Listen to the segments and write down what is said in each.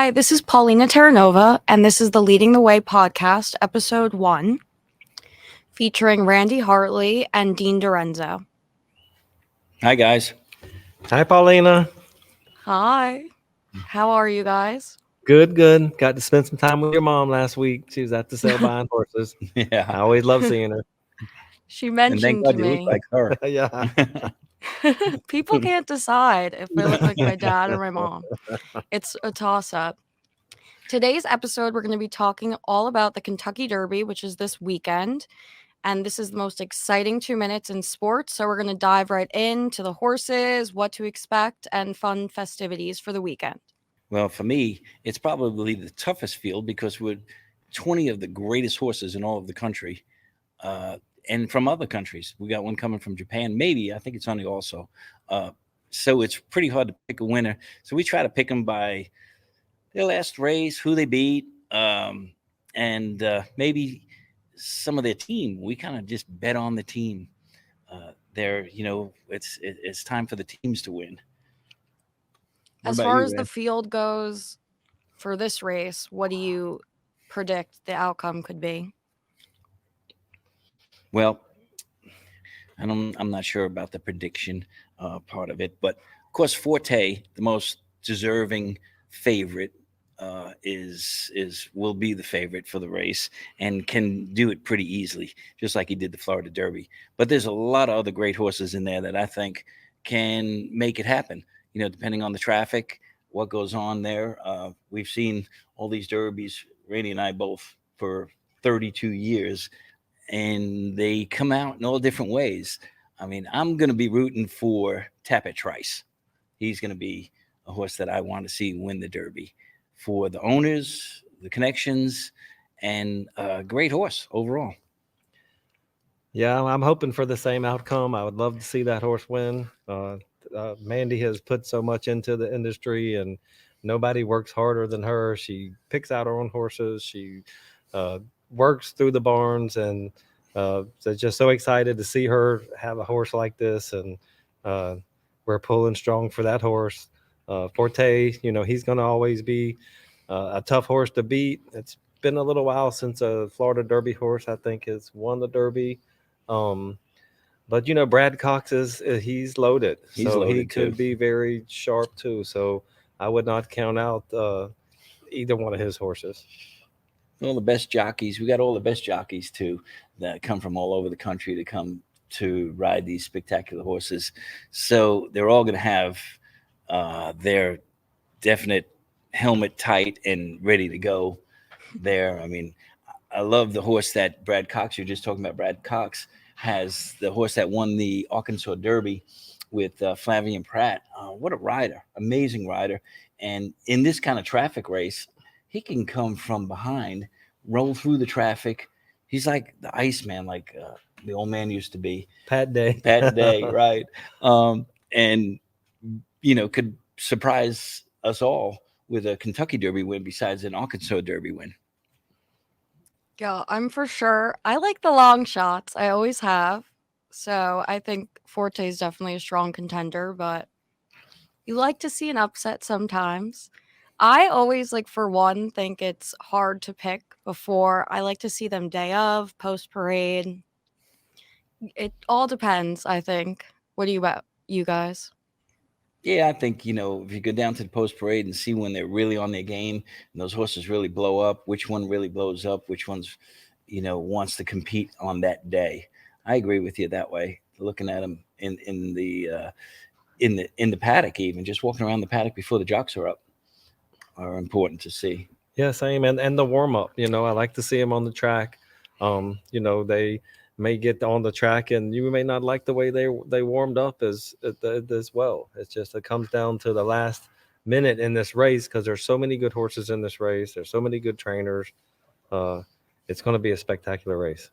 Hi, this is Paulina Terranova, and this is the Leading the Way podcast, episode 1, featuring Randy Hartley and Dean Derenzo. Hi, guys. Hi, Paulina. Hi. How are you guys? Good. Got to spend some time with your mom last week. She was at the sale buying horses. I Yeah. always love seeing her. She And thank mentioned God to you look me, like her. Yeah. people can't decide if they look like my dad or my mom. It's a toss-up. Today's episode, we're going to be talking all about the Kentucky Derby, which is this weekend. And this is the most exciting 2 minutes in sports. So we're going to dive right into the horses, what to expect, and fun festivities for the weekend. Well, for me, it's probably the toughest field because we're 20 of the greatest horses in all of the country, and from other countries. We got one coming from Japan, maybe. I think it's only also. So it's pretty hard to pick a winner. So we try to pick them by their last race, who they beat, and maybe some of their team. We kind of just bet on the team. It's time for the teams to win. What As about far you, as the Ran? field goes for this race, what do you predict the outcome could be? Well, I'm not sure about the prediction part of it, but of course Forte, the most deserving favorite, will be the favorite for the race and can do it pretty easily, just like he did the Florida Derby. But there's a lot of other great horses in there that I think can make it happen. You know, depending on the traffic, what goes on there. We've seen all these derbies, Randy and I both, for 32 years, and they come out in all different ways. I mean, I'm going to be rooting for Tapit Trice. He's going to be a horse that I want to see win the Derby for the owners, the connections, and a great horse overall. Yeah, I'm hoping for the same outcome. I would love to see that horse win. Mandy has put so much into the industry, and nobody works harder than her. She picks out her own horses. She works through the barns, and so just so excited to see her have a horse like this. And we're pulling strong for that horse. Forte, he's going to always be a tough horse to beat. It's been a little while since a Florida Derby horse, I think, has won the Derby. But Brad Cox he's loaded, He's so he loaded too. could be very sharp too. So I would not count out either one of his horses. All the best jockeys. We got all the best jockeys too that come from all over the country to come to ride these spectacular horses. So they're all going to have their definite helmet tight and ready to go there. I mean, I love the horse that Brad Cox, you're just talking about. Brad Cox has the horse that won the Arkansas Derby with Flavian Pratt. What a rider, amazing rider. And in this kind of traffic race, he can come from behind, roll through the traffic. He's like the Iceman, like the old man used to be. Pat Day. Pat Day, right. And, could surprise us all with a Kentucky Derby win besides an Arkansas Derby win. Yeah, I'm for sure. I like the long shots. I always have. So I think Forte is definitely a strong contender, but you like to see an upset sometimes. I always, for one, think it's hard to pick before. I like to see them day of, post parade. It all depends, I think. What do you guys? Yeah, I think, if you go down to the post parade and see when they're really on their game and those horses really blow up, which one really blows up, which one's, wants to compete on that day. I agree with you that way. Looking at them in the paddock, even just walking around the paddock before the jocks are up, are important to see. Yeah, same. And the warm up, I like to see them on the track. They may get on the track and you may not like the way they warmed up as well. It's just, it comes down to the last minute in this race because there's so many good horses in this race. There's so many good trainers. It's going to be a spectacular race.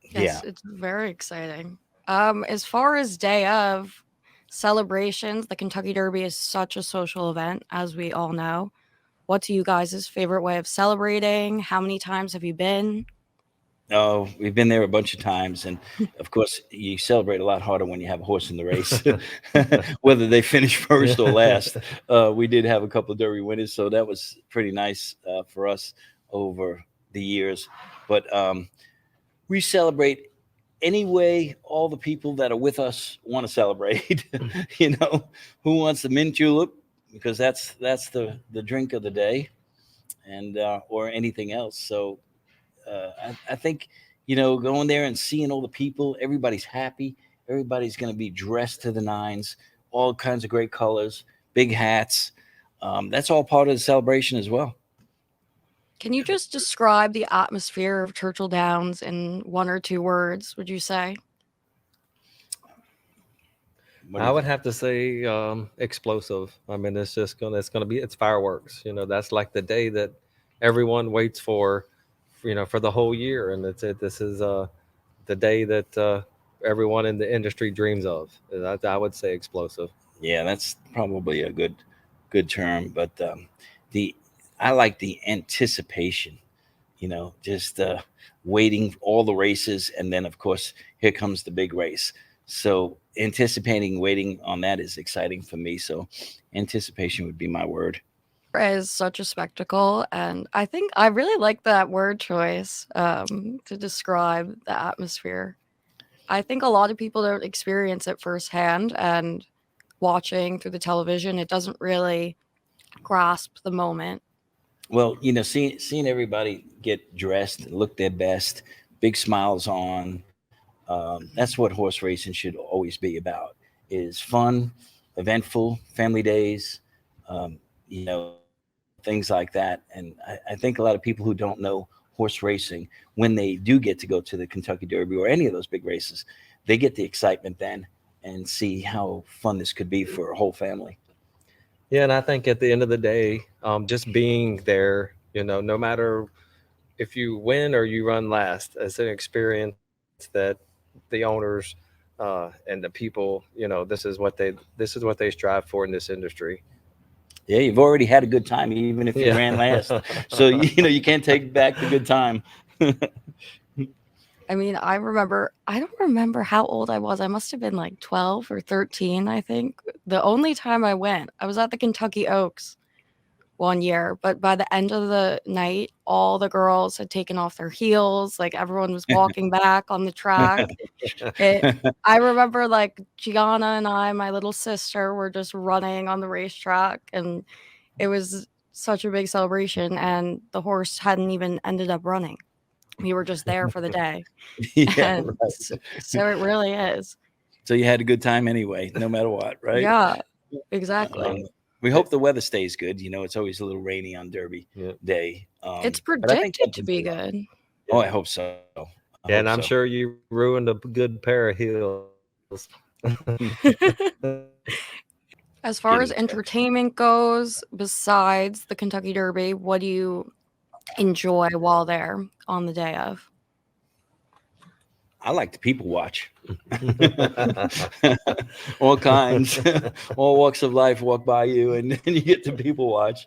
Yes, Yeah. it's very exciting. As far as day of celebrations, the Kentucky Derby is such a social event, as we all know. What's you guys' favorite way of celebrating? How many times have you been? Oh, we've been there a bunch of times, and of course, you celebrate a lot harder when you have a horse in the race, whether they finish first or last. We did have a couple of Derby winners, so that was pretty nice for us over the years. But we celebrate any way all the people that are with us want to celebrate. You know, who wants the mint julep, because that's the drink of the day, and or anything else. So I think, you know, going there and seeing all the people, everybody's happy. Everybody's going to be dressed to the nines, all kinds of great colors, big hats. That's all part of the celebration as well. Can you just describe the atmosphere of Churchill Downs in 1 or 2 words, would you say? What do I you would think? have to say explosive. I mean, it's fireworks. You know, that's like the day that everyone waits for, you know, for the whole year, and this is the day that everyone in the industry dreams of. I would say explosive. Yeah, that's probably a good term, but the I like the anticipation. You know, just waiting all the races, and then of course here comes the big race. So anticipating, waiting on that is exciting for me. So anticipation would be my word. Is such a spectacle, and I think I really like that word choice to describe the atmosphere. I think a lot of people don't experience it firsthand, and watching through the television, it doesn't really grasp the moment. Well, you know, seeing everybody get dressed and look their best, big smiles on. That's what horse racing should always be about: is fun, eventful, family days, you know, things like that. And I think a lot of people who don't know horse racing, when they do get to go to the Kentucky Derby or any of those big races, they get the excitement then and see how fun this could be for a whole family. Yeah, and I think at the end of the day, just being there, you know, no matter if you win or you run last, it's an experience that the owners and the people, you know, this is what they strive for in this industry. Yeah, you've already had a good time, even if you Yeah. ran last. So you know you can't take back the good time. I mean, I don't remember how old I was. I must have been like 12 or 13, I think. The only time I went, I was at the Kentucky Oaks 1 year, but by the end of the night, all the girls had taken off their heels, like, everyone was walking back on the track. It I remember, like, Gianna and I, my little sister, were just running on the racetrack, and it was such a big celebration, and the horse hadn't even ended up running. We were just there for the day, Yeah, and right. so it really is. So you had a good time anyway, no matter what, right? Yeah, Um, exactly. we hope the weather stays good. You know, it's always a little rainy on Derby Yeah. day, It's but I think predicted that to would be be a lot. good. Oh, I hope so. I hope Yeah, and so. I'm sure you ruined a good pair of heels. As far Getting as entertainment goes, besides the Kentucky Derby, what do you enjoy while there on the day of? I like to people watch. All kinds, all walks of life walk by you, and then you get to people watch.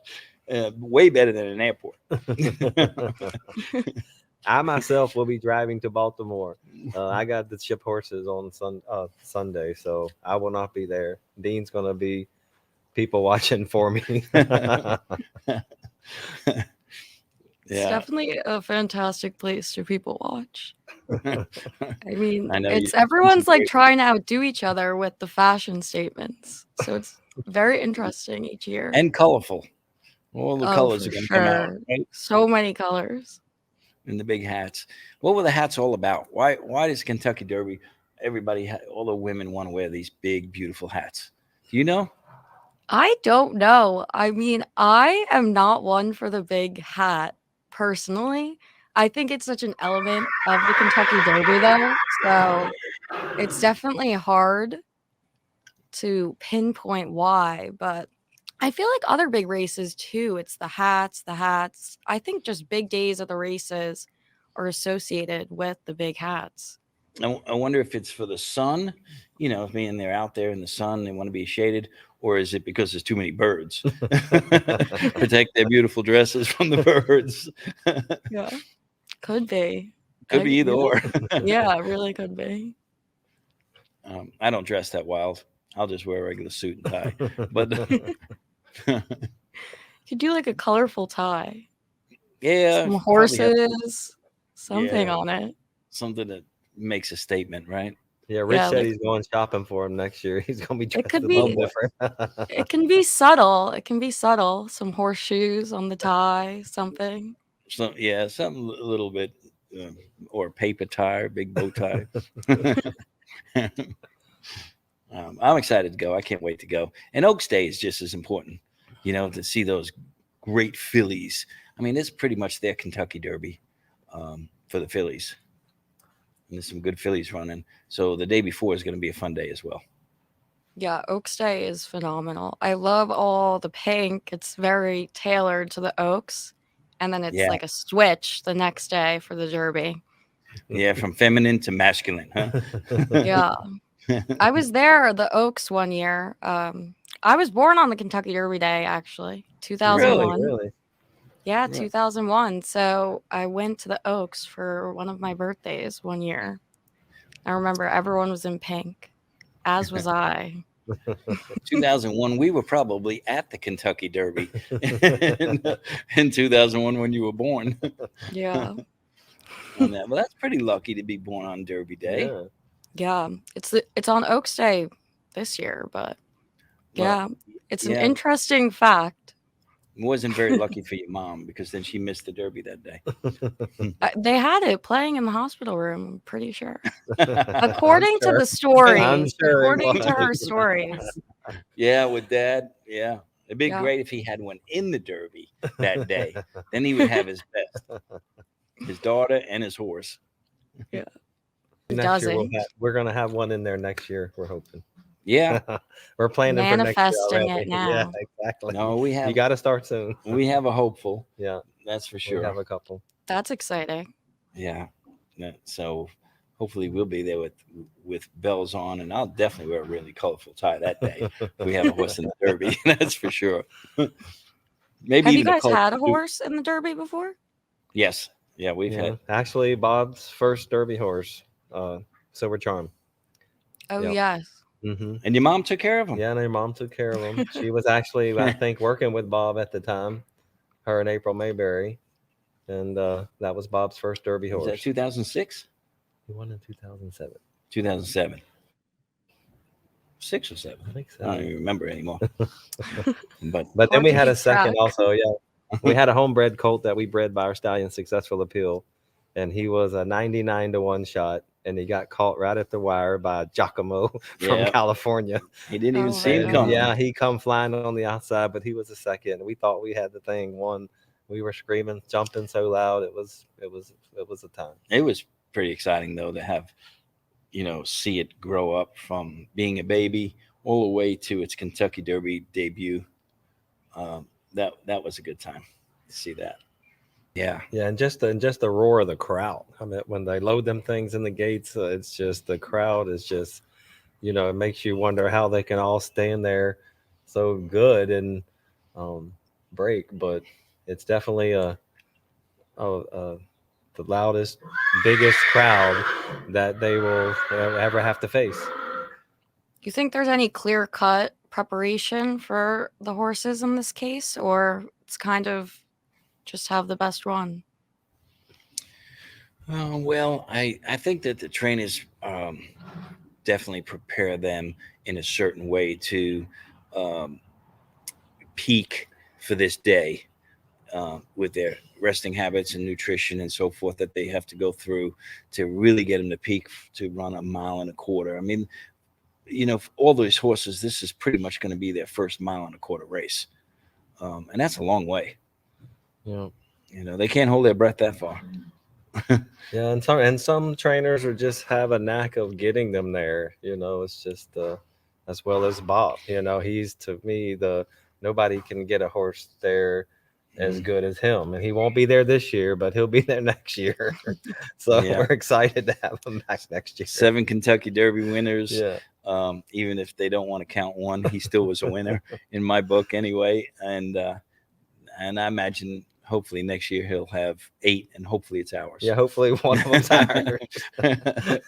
Way better than an airport. I myself will be driving to Baltimore. I got the ship horses on Sunday, so I will not be there. Dean's going to be people watching for me. It's Yeah, definitely a fantastic place to people watch. I mean, I know you it's see some everyone's, like, great. trying to outdo each other with the fashion statements, so it's very interesting each year. And colorful. All the Oh, colors for are going to come out, sure. right? So many colors. And the big hats. What were the hats all about? Why does Kentucky Derby? Everybody, all the women want to wear these big, beautiful hats. Do you know? I don't know. I mean, I am not one for the big hat personally. I think it's such an element of the Kentucky Derby, though, so it's definitely hard to pinpoint why, but I feel like other big races too, it's the hats. I think just big days of the races are associated with the big hats. I wonder if it's for the sun, you know, being they're out there in the sun, they want to be shaded, or is it because there's too many birds? Protect their beautiful dresses from the birds. Yeah. Could be. Could be either or. Yeah, it really could be. I don't dress that wild. I'll just wear a regular suit and tie. But You could do like a colorful tie. yeah, Some probably have horses, something Yeah. on it. something that makes a statement, right? Yeah, Rich Yeah, said like he's going shopping for him next year. He's gonna be dressed could a be- little different. it can be subtle. It can be subtle. Some horseshoes on the tie, something. Something a little bit, or a paper tie, big bow tie. I'm excited to go. I can't wait to go. And Oaks Day is just as important, to see those great fillies. I mean, it's pretty much their Kentucky Derby for the fillies. And there's some good fillies running. So the day before is going to be a fun day as well. Yeah, Oaks Day is phenomenal. I love all the pink. It's very tailored to the Oaks. And then it's Yeah. like a switch the next day for the Derby. Yeah, from feminine to masculine, huh? Yeah. I was there, the Oaks, one year. I was born on the Kentucky Derby Day, actually. 2001. Really? Yeah, Right. 2001. So I went to the Oaks for one of my birthdays one year. I remember everyone was in pink, as was I. 2001, we were probably at the Kentucky Derby in 2001 when you were born. Yeah. Well, that's pretty lucky to be born on Derby Day. Yeah. Yeah. It's on Oaks Day this year, but yeah, it's an interesting fact. It wasn't very lucky for your mom because then she missed the Derby that day. They had it playing in the hospital room, I'm pretty sure. According to the stories. I'm sure it According to her was. stories. Yeah, with Dad. Yeah. It'd be Yeah. great if he had one in the Derby that day. Then he would have his best. His daughter and his horse. He Next year doesn't. we're gonna have one in there next year. We're hoping. Yeah. We're planning for next year Manifesting already. it now. Yeah, exactly. No, we You have got to start soon. we have a hopeful. Yeah, That's for we sure. have a couple. That's exciting. Yeah. So hopefully we'll be there with bells on, and I'll definitely wear a really colorful tie that day. We have a horse in the Derby, that's for sure. Maybe Have you even guys colorful had a suit. horse in the Derby before? Yes. Yeah, we've had. Actually Bob's first Derby horse, Silver Charm. Oh, Yep. yes. Mm-hmm. And your mom took care of him. Yeah, and her mom took care of him. She was actually, I think, working with Bob at the time. Her and April Mayberry, and that was Bob's first Derby Was that horse. 2006? He won in 2007. 2007. 6 or 7. I think I don't so. even remember anymore. But But then Hard we to had a keep second track. also. Yeah, we had a homebred colt that we bred by our stallion Successful Appeal, and he was a 99-1 shot, and he got caught right at the wire by Giacomo from Yeah. California. he didn't even Oh, see it wow. coming. Yeah, he come flying on the outside, but he was a second. We thought we had the thing won. We were screaming, jumping so loud. It was a time. It was pretty exciting though to have, see it grow up from being a baby all the way to its Kentucky Derby debut. That was a good time to see that. Yeah. Yeah, and just the roar of the crowd. I mean, when they load them things in the gates, it's just the crowd is just, it makes you wonder how they can all stand there so good and break. But it's definitely the loudest, biggest crowd that they will ever have to face. You think there's any clear-cut preparation for the horses in this case, or it's kind of just have the best one? Well, I think that the trainers definitely prepare them in a certain way to peak for this day with their resting habits and nutrition and so forth that they have to go through to really get them to peak to run 1.25 miles. I mean, for all those horses, this is pretty much going to be their first 1.25 miles race. And that's a long way. Yeah. They can't hold their breath that far. Yeah, and some trainers are just have a knack of getting them there. It's just as well as Bob. He's, to me, nobody can get a horse there as good as him, and he won't be there this year, but he'll be there next year. So we're excited to have him back next year. 7 Kentucky Derby winners. Yeah. Even if they don't want to count one, he still was a winner in my book anyway. And I imagine hopefully next year he'll have 8, and hopefully it's ours. Yeah, hopefully one of them's ours.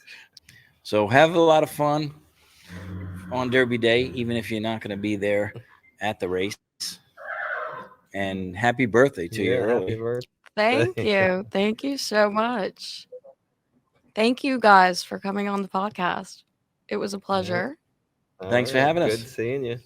So have a lot of fun on Derby Day, even if you're not going to be there at the race. And happy birthday to you Yeah, early. happy birthday. Thank you. Thank you so much. Thank you guys for coming on the podcast. It was a pleasure. All Thanks for right, having us. Good seeing you.